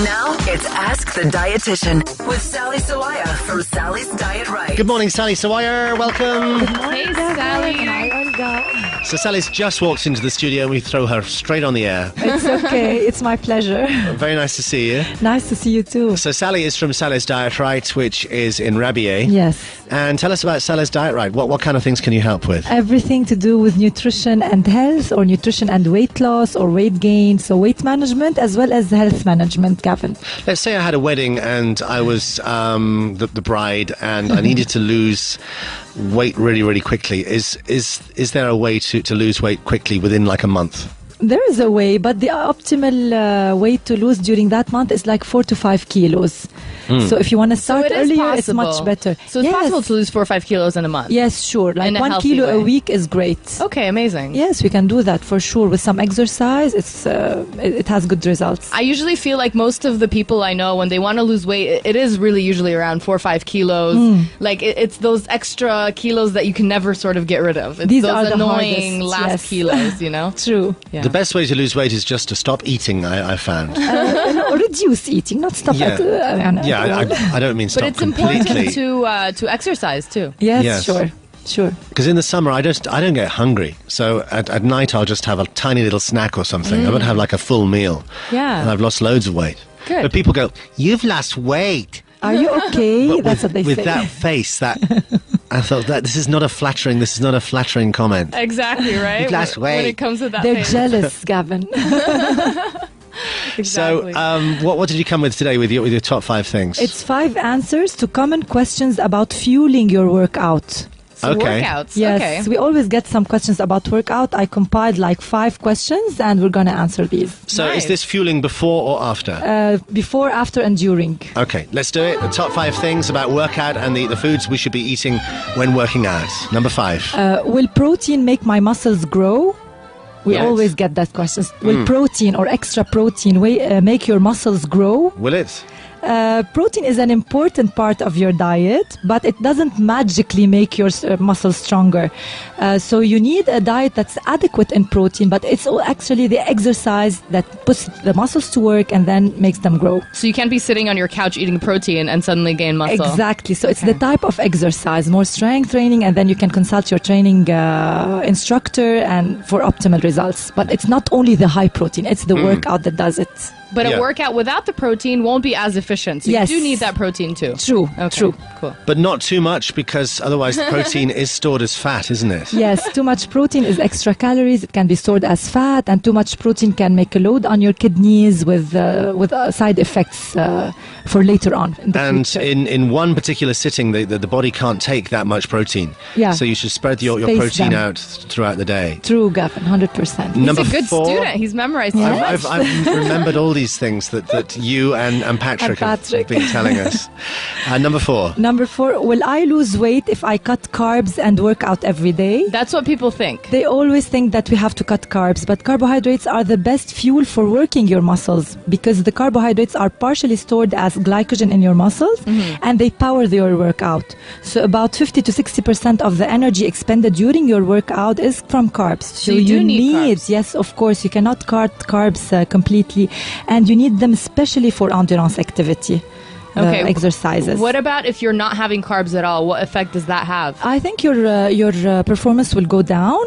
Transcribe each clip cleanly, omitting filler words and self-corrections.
Now it's Ask the Dietitian with Sally Sawaya from Sally's Diet Right. Good morning, Sally Sawaya. Welcome. Hey, Sally. Hi, Olga. So Sally's just walked into the studio and we throw her straight on the air. It's okay. It's my pleasure. Very nice to see you. Nice to see you too. So Sally is from Sally's Diet Right, which is in Radioone. Yes. And tell us about Sally's Diet Right. What kind of things can you help with? Everything to do with nutrition and health, or nutrition and weight loss, or weight gain. So weight management as well as health management, Gavin. Let's say I had a wedding and I was the bride and I needed to lose weight really, really quickly. Is there a way to lose weight quickly within like a month? There is a way, but the optimal weight to lose during that month is like 4 to 5 kilos. So if you want to start earlier, it's much better. So it's possible to lose 4 or 5 kilos in a month? Yes, sure. Like In a 1 healthy kilo a way. week is great. Okay, amazing. Yes, we can do that for sure. With some exercise, it has good results. I usually feel like most of the people I know, when they want to lose weight, it is really usually around 4 or 5 kilos. Like it's those extra kilos that you can never sort of get rid of. It's These those are the annoying hardest, last yes. kilos, you know? True. Yeah. The best way to lose weight is just to stop eating, I found. No, reduce eating, not stop Yeah. at I don't mean But stop it's completely. important to exercise too. Yes, Yes. sure. Because in the summer, I don't get hungry. So at night, I'll just have a tiny little snack or something. I won't have like a full meal. Yeah. And I've lost loads of weight. Good. But people go, "You've lost weight." Are you okay? But That's what they with say. that face, I thought that this is not a flattering comment. Exactly, right? You've lost When weight. it comes to that They're face. jealous, Gavin. Exactly. So, what did you come with today with your top 5 things? It's 5 answers to common questions about fueling your workout. So okay. workouts. Yes, Okay. we always get some questions about workout. I compiled like 5 questions and we're going to answer these. So Nice. is this fueling before or after? Before, after and during. Okay, let's do it. The top 5 things about workout and the foods we should be eating when working out. Number 5. Will protein make my muscles grow? We Yes. always get that question. Will protein or extra protein make your muscles grow? Will it? Protein is an important part of your diet, but it doesn't magically make your muscles stronger. So you need a diet that's adequate in protein, but it's actually the exercise that puts the muscles to work and then makes them grow. So you can't be sitting on your couch eating protein and suddenly gain muscle. Exactly. So it's the type of exercise, more strength training, and then you can consult your training instructor and for optimal results. But it's not only the high protein, it's the workout that does it. But Yeah. a workout without the protein won't be as efficient. So Yes. you do need that protein too. True, Okay, true. Cool. But not too much, because otherwise the protein is stored as fat, isn't it? Yes, too much protein is extra calories. It can be stored as fat, and too much protein can make a load on your kidneys with side effects for later on in the And future. in one particular sitting, the body can't take that much protein. Yeah. So you should spread your Space protein them. out throughout the day. True, Gavin, 100%. Number He's a good 4. student. He's memorized so much. I've remembered all these things that you and Patrick have Patrick. been telling us. Number 4. Number 4, will I lose weight if I cut carbs and work out every day? That's what people think. They always think that we have to cut carbs, but carbohydrates are the best fuel for working your muscles because the carbohydrates are partially stored as glycogen in your muscles and they power your workout. So about 50 to 60% of the energy expended during your workout is from carbs. So you do need carbs. Yes, of course, you cannot cut carbs completely, and you need them especially for endurance activity. Okay. Exercises. What about if you're not having carbs at all? What effect does that have? I think your performance will go down.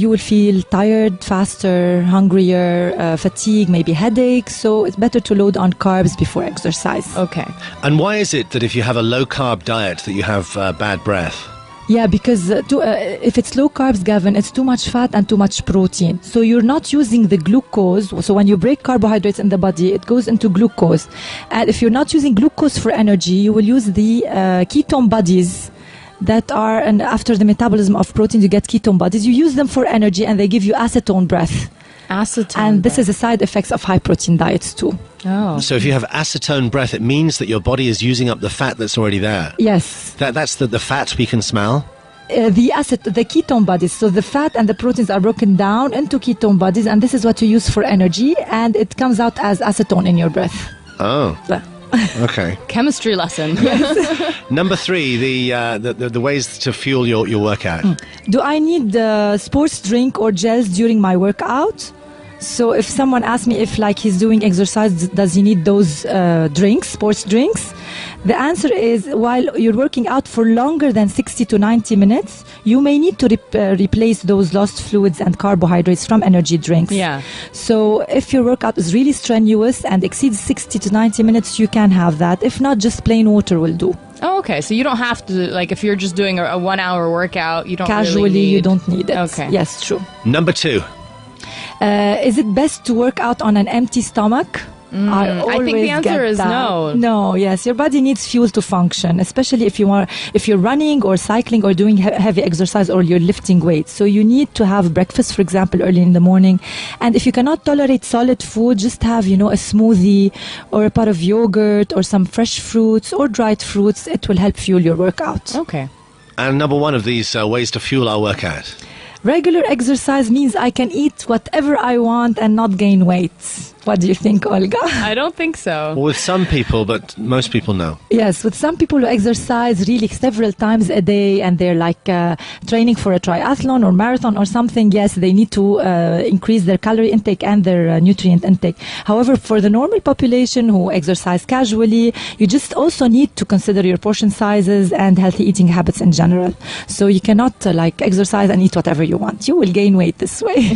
You will feel tired, faster, hungrier, fatigue, maybe headaches. So it's better to load on carbs before exercise. Okay. And why is it that if you have a low-carb diet that you have bad breath? Yeah, because if it's low carbs, Gavin, it's too much fat and too much protein. So you're not using the glucose. So when you break carbohydrates in the body, it goes into glucose. And if you're not using glucose for energy, you will use the ketone bodies that are, and after the metabolism of protein, you get ketone bodies. You use them for energy and they give you acetone breath. Acetone. And this is a side effects of high protein diets too. Oh. So if you have acetone breath, it means that your body is using up the fat that's already there. Yes. That's the fat we can smell? The ketone bodies. So the fat and the proteins are broken down into ketone bodies, and this is what you use for energy, and it comes out as acetone in your breath. Oh, So- okay. Chemistry lesson. Number 3, the ways to fuel your workout. Do I need sports drink or gels during my workout? So if someone asks me if like he's doing exercise, does he need those drinks, sports drinks? The answer is while you're working out for longer than 60 to 90 minutes, you may need to replace those lost fluids and carbohydrates from energy drinks. Yeah. So if your workout is really strenuous and exceeds 60 to 90 minutes, you can have that. If not, just plain water will do. Oh, okay. So you don't have to, like, if you're just doing a 1 hour workout, you don't Casually, really need... you don't need it. Okay. Yes, true. Number 2. Is it best to work out on an empty stomach? I think the answer is no. No, yes, your body needs fuel to function, especially if you're running or cycling or doing heavy exercise or you're lifting weights. So you need to have breakfast, for example, early in the morning. And if you cannot tolerate solid food, just have, a smoothie or a pot of yogurt or some fresh fruits or dried fruits. It will help fuel your workout. Okay. And number 1 of these ways to fuel our workout. Regular exercise means I can eat whatever I want and not gain weight. What do you think, Olga? I don't think so. Well, with some people, but most people no. Yes, with some people who exercise really several times a day and they're like training for a triathlon or marathon or something, yes, they need to increase their calorie intake and their nutrient intake. However, for the normal population who exercise casually, you just also need to consider your portion sizes and healthy eating habits in general. So you cannot exercise and eat whatever you want. You will gain weight this way.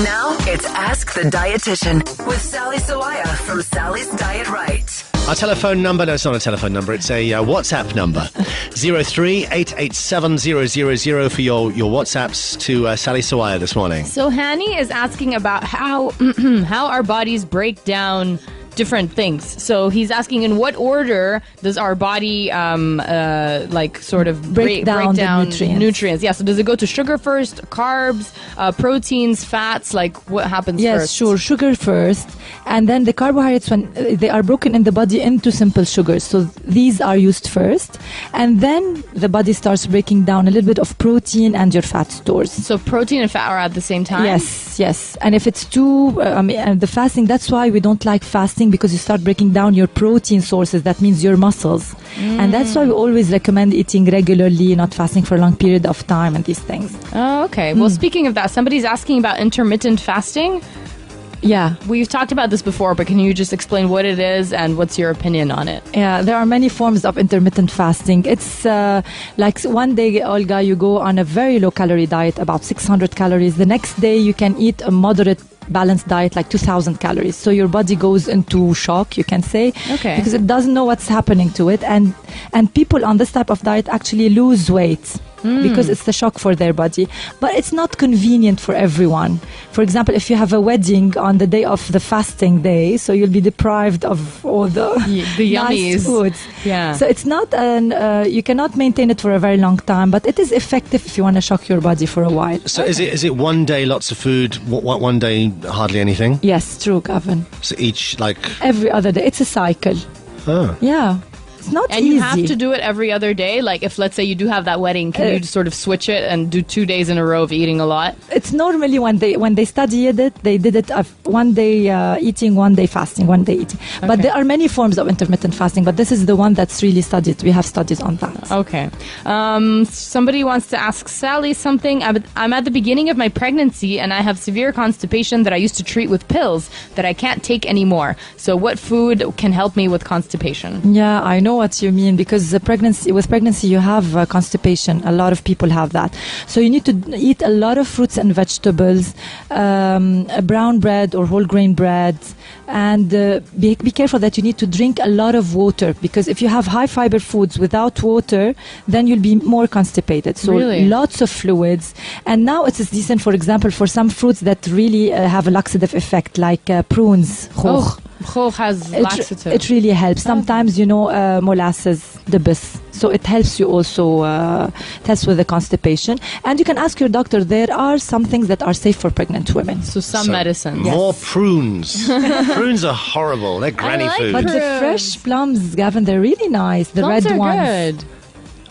Now it's Ask the Dietitian with Sally Sawaya from Sally's Diet Right. Our telephone number, no, it's not a telephone number, it's a WhatsApp number. 03-887-000 for your WhatsApps to Sally Sawaya this morning. So Hani is asking about how how our bodies break down different things. So he's asking, in what order does our body sort of break down the nutrients? Yeah, so does it go to sugar first, carbs, proteins, fats? Like, what happens yes, first? Yes, sure. Sugar first. And then the carbohydrates, when they are broken in the body into simple sugars. So these are used first. And then the body starts breaking down a little bit of protein and your fat stores. So protein and fat are at the same time? Yes. And if it's too, the fasting, that's why we don't like fasting, because you start breaking down your protein sources. That means your muscles. And that's why we always recommend eating regularly, not fasting for a long period of time and these things. Oh, okay. Well, speaking of that, somebody's asking about intermittent fasting. Yeah. We've talked about this before, but can you just explain what it is and what's your opinion on it? Yeah, there are many forms of intermittent fasting. It's like one day, Olga, you go on a very low calorie diet, about 600 calories. The next day you can eat a moderate balanced diet, like 2,000 calories. So your body goes into shock, you can say, because it doesn't know what's happening to it. And people on this type of diet actually lose weight. Because it's the shock for their body. But it's not convenient for everyone. For example, if you have a wedding on the day of the fasting day, so you'll be deprived of all the yummies. Nice foods. Yeah. So it's not you cannot maintain it for a very long time, but it is effective if you want to shock your body for a while. So is it one day lots of food, one day hardly anything? Yes, true, Gavin. So each every other day. It's a cycle. Oh. Yeah. It's not and easy. You have to do it every other day? Like, if, let's say, you do have that wedding, can you sort of switch it and do 2 days in a row of eating a lot? It's normally when they studied it, they did it 1 day eating, 1 day fasting, 1 day eating. Okay. But there are many forms of intermittent fasting, but this is the one that's really studied. We have studies on that. Okay. Somebody wants to ask Sally something. I'm at the beginning of my pregnancy, and I have severe constipation that I used to treat with pills that I can't take anymore. So what food can help me with constipation? Yeah, I know what you mean, because with pregnancy you have constipation. A lot of people have that. So you need to eat a lot of fruits and vegetables, brown bread or whole grain bread, and be careful that you need to drink a lot of water, because if you have high fiber foods without water, then you'll be more constipated. So lots of fluids. And now it is decent, for example, for some fruits that really have a laxative effect, like prunes. Khokh has laxative. It really helps. Sometimes, molasses, dibis. So it helps you also, it helps with the constipation. And you can ask your doctor. There are some things that are safe for pregnant women. So medicines. More prunes. Prunes are horrible. They're granny food. But the fresh plums, Gavin, they're really nice. The plums red are ones. Good.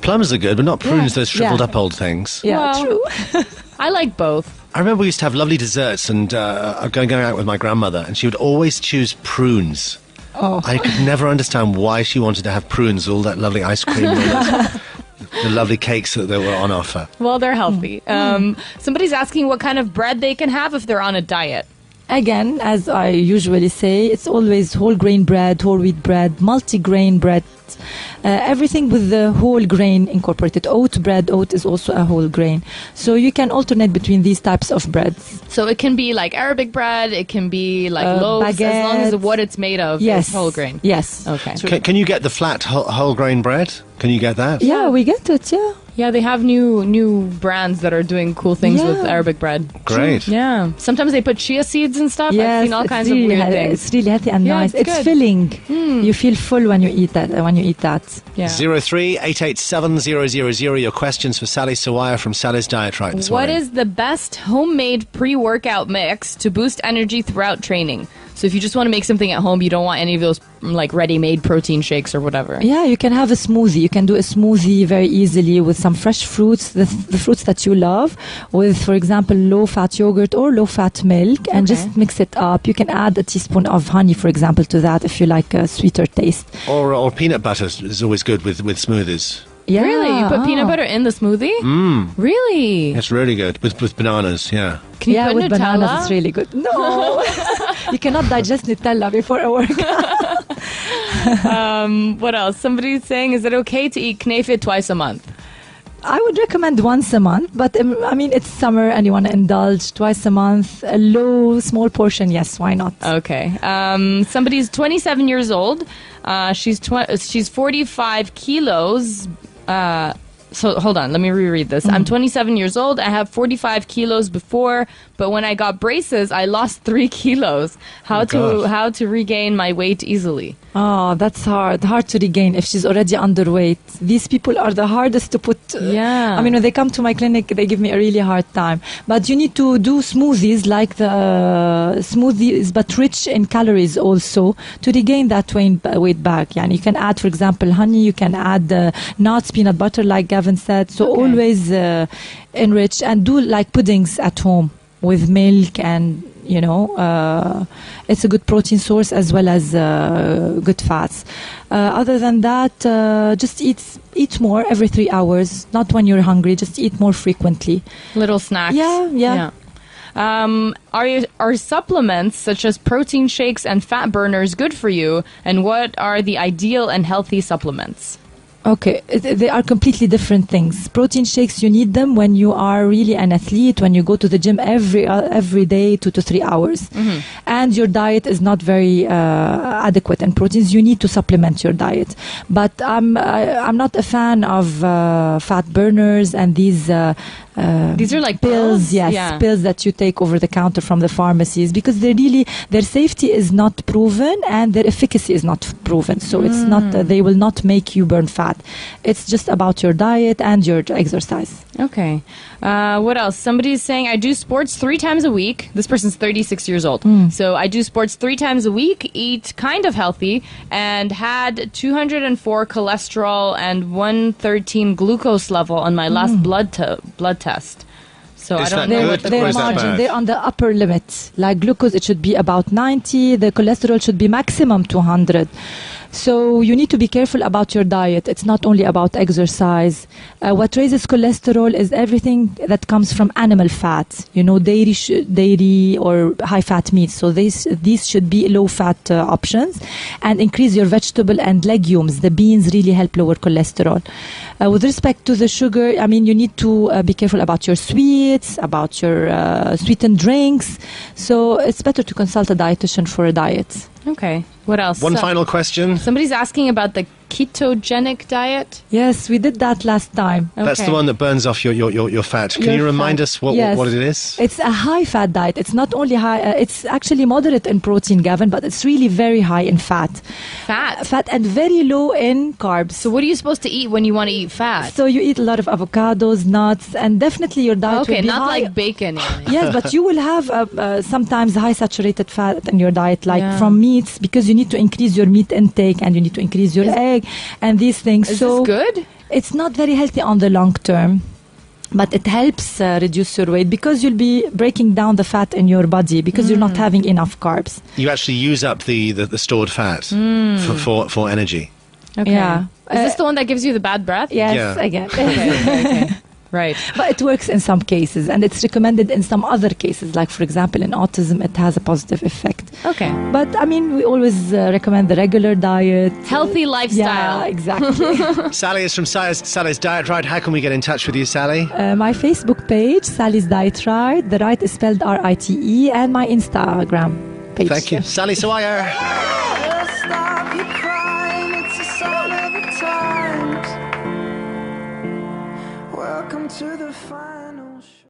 Plums are good, but not prunes, those shriveled up old things. Yeah, true. I like both. I remember we used to have lovely desserts, and going out with my grandmother, and she would always choose prunes. Oh. I could never understand why she wanted to have prunes, all that lovely ice cream, the lovely cakes that were on offer. Well, they're healthy. Somebody's asking what kind of bread they can have if they're on a diet. Again, as I usually say, it's always whole grain bread, whole wheat bread, multi-grain bread, everything with the whole grain incorporated. Oat bread, oat is also a whole grain. So you can alternate between these types of breads. So it can be like Arabic bread, it can be like loaves, baguette. as long as what it's made of is whole grain. Yes. Okay. Can you get the flat whole grain bread? Can you get that? Yeah, we get it, yeah. Yeah, they have new brands that are doing cool things with Arabic bread. Great. Yeah. Sometimes they put chia seeds and stuff. Yes, I've seen all it's kinds really of weird things. It's really healthy and Yeah, nice. it's It's good. filling. You feel full when you eat that. Yeah. 03-887-000. Your questions for Sally Sawaya from Sally's Diet Right this What morning. is the best homemade pre-workout mix to boost energy throughout training? So if you just want to make something at home, you don't want any of those like ready-made protein shakes or whatever. Yeah, you can have a smoothie. You can do a smoothie very easily with some fresh fruits, the fruits that you love, with, for example, low-fat yogurt or low-fat milk, and just mix it up. You can add a teaspoon of honey, for example, to that if you like a sweeter taste. Or peanut butter is always good with smoothies. Yeah. Really? You put peanut butter in the smoothie? Really? It's really good with bananas, yeah. Can you put with Nutella? bananas, it's really good. No, you cannot digest Nutella before a workout. What else? Somebody's saying, is it okay to eat knefe twice a month? I would recommend once a month, but I mean, it's summer and you want to indulge twice a month. A small portion, yes, why not? Okay. Somebody's 27 years old. She's 45 kilos. So hold on, let me reread this. I'm 27 years old. I have 45 kilos before, but when I got braces, I lost 3 kilos. How to regain my weight easily? Oh, that's hard to regain if she's already underweight. These people are the hardest to put. Yeah. I mean, when they come to my clinic, they give me a really hard time. But you need to do smoothies, like the smoothies, but rich in calories also, to regain that weight back. Yeah, and you can add, for example, honey. You can add nuts, peanut butter, like Gavin said. So always enrich and do like puddings at home with milk and. It's a good protein source as well as good fats. Other than that, just eat more every 3 hours. Not when you're hungry. Just eat more frequently. Little snacks. Yeah. Are supplements such as protein shakes and fat burners good for you? And what are the ideal and healthy supplements? Okay, they are completely different things. Protein shakes, you need them when you are really an athlete, when you go to the gym every day, 2 to 3 hours. And your diet is not very adequate in proteins. You need to supplement your diet. But I'm not a fan of fat burners and these are like pills. Yes, pills that you take over the counter from the pharmacies, because their safety is not proven and their efficacy is not proven. So it's not they will not make you burn fat. It's just about your diet and your exercise. Okay. What else? Somebody's saying, I do sports 3 times a week. This person's 36 years old. So I do sports 3 times a week, eat kind of healthy, and had 204 cholesterol and 113 glucose level on my last blood test. So Is I don't that know good? what the Or is that bad? They're on the upper limit. Like glucose, it should be about 90. The cholesterol should be maximum 200. So you need to be careful about your diet. It's not only about exercise. What raises cholesterol is everything that comes from animal fat. Dairy or high-fat meats. So these should be low-fat options, and increase your vegetable and legumes. The beans really help lower cholesterol. With respect to the sugar, I mean, you need to be careful about your sweets, about your sweetened drinks. So it's better to consult a dietitian for a diet. Okay. What else? One final question. Somebody's asking about the ketogenic diet. Yes, we did that last time. That's the one that burns off your fat. Can Your you remind fat. us what it is? It's a high-fat diet. It's not only high, it's actually moderate in protein, Gavin, but it's really very high in fat. Fat and very low in carbs. So what are you supposed to eat when you want to eat fat? So you eat a lot of avocados, nuts, and definitely your diet will be not high. like bacon. Yes, but you will have sometimes high saturated fat in your diet, like from meats, because you need to increase your meat intake and you need to increase your egg and these things. Is so this good? It's not very healthy on the long term, but it helps reduce your weight because you'll be breaking down the fat in your body because you're not having enough carbs. You actually use up the stored fat for energy. Okay. Yeah. Is this the one that gives you the bad breath? Yes, Yeah. again. Okay. Right. But it works in some cases, and it's recommended in some other cases. Like, for example, in autism, it has a positive effect. Okay. But, I mean, we always recommend the regular diet. Healthy lifestyle. Yeah, exactly. Sally is from Sally's Diet Right. How can we get in touch with you, Sally? My Facebook page, Sally's Diet Right. The right is spelled RITE, and my Instagram page. Thank you. Sally Sawyer. Stop you crying, it's a sign of the times. Welcome to the fire.